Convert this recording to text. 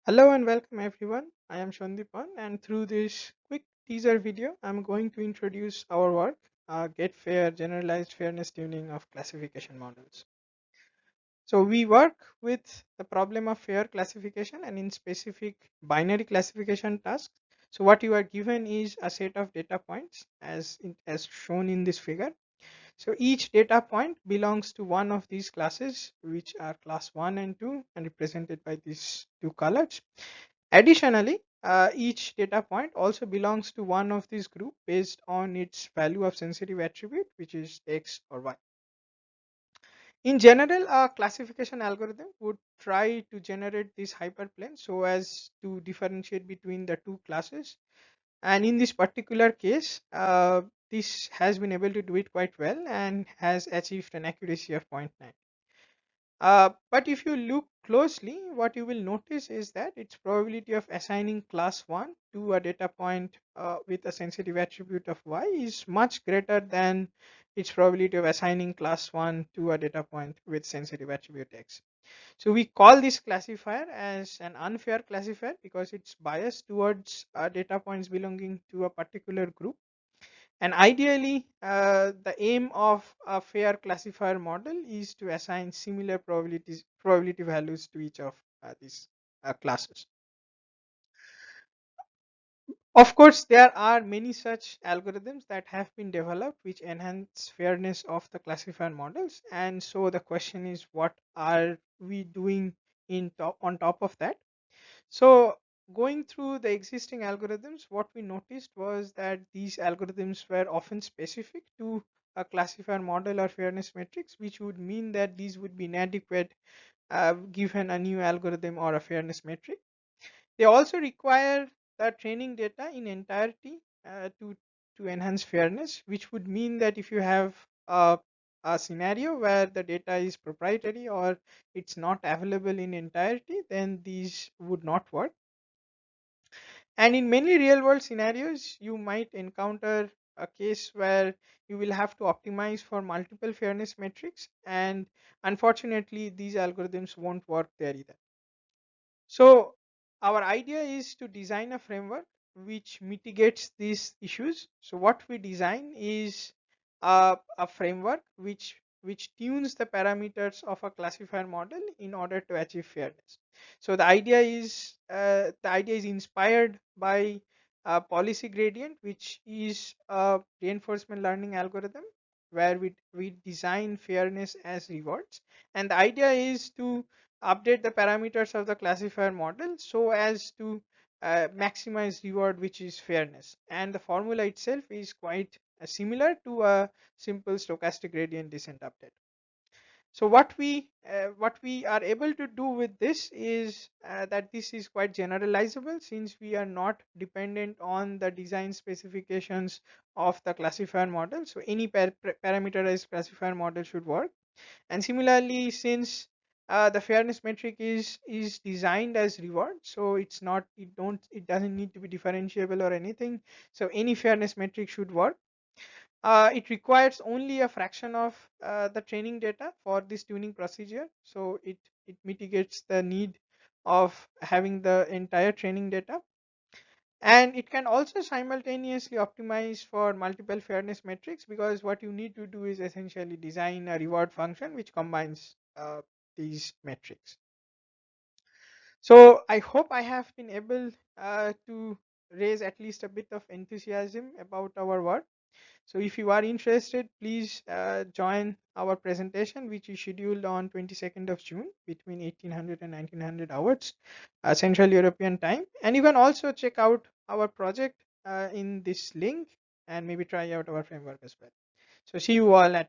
Hello and welcome everyone. I am Sandipan, and through this quick teaser video, I'm going to introduce our work, GetFair Generalized Fairness Tuning of Classification Models. So we work with the problem of fair classification and in specific binary classification tasks. So what you are given is a set of data points as shown in this figure. So each data point belongs to one of these classes, which are class 1 and 2 and represented by these two colors. Additionally, each data point also belongs to one of these group based on its value of sensitive attribute, which is X or Y. In general, a classification algorithm would try to generate this hyperplane so as to differentiate between the two classes. And in this particular case, this has been able to do it quite well and has achieved an accuracy of 0.9. But if you look closely, what you will notice is that its probability of assigning class 1 to a data point with a sensitive attribute of y is much greater than its probability of assigning class 1 to a data point with sensitive attribute x. So we call this classifier as an unfair classifier because it's biased towards data points belonging to a particular group. And ideally, the aim of a fair classifier model is to assign similar probability values to each of these classes. Of course, there are many such algorithms that have been developed which enhance fairness of the classifier models. And so the question is, what are we doing on top of that? So going through the existing algorithms, what we noticed was that these algorithms were often specific to a classifier model or fairness matrix, which would mean that these would be inadequate given a new algorithm or a fairness metric. They also require the training data in entirety to enhance fairness, which would mean that if you have a scenario where the data is proprietary or it's not available in entirety, then these would not work. And in many real world scenarios, you might encounter a case where you will have to optimize for multiple fairness metrics, and unfortunately, these algorithms won't work there either. So, our idea is to design a framework which mitigates these issues. So, what we design is a framework which tunes the parameters of a classifier model in order to achieve fairness. So the idea is inspired by policy gradient, which is a reinforcement learning algorithm where we design fairness as rewards, and the idea is to update the parameters of the classifier model so as to maximize reward, which is fairness. And the formula itself is quite similar to a simple stochastic gradient descent update. So what we are able to do with this is that this is quite generalizable, since we are not dependent on the design specifications of the classifier model. So any parameterized classifier model should work. And similarly, since the fairness metric is designed as reward, so it doesn't need to be differentiable or anything. So any fairness metric should work. It requires only a fraction of the training data for this tuning procedure, so it mitigates the need of having the entire training data. And it can also simultaneously optimize for multiple fairness metrics, because what you need to do is essentially design a reward function which combines these metrics. So I hope I have been able to raise at least a bit of enthusiasm about our work. So if you are interested, please join our presentation, which is scheduled on 22nd of June between 1800 and 1900 hours Central European time. And you can also check out our project in this link and maybe try out our framework as well. So see you all at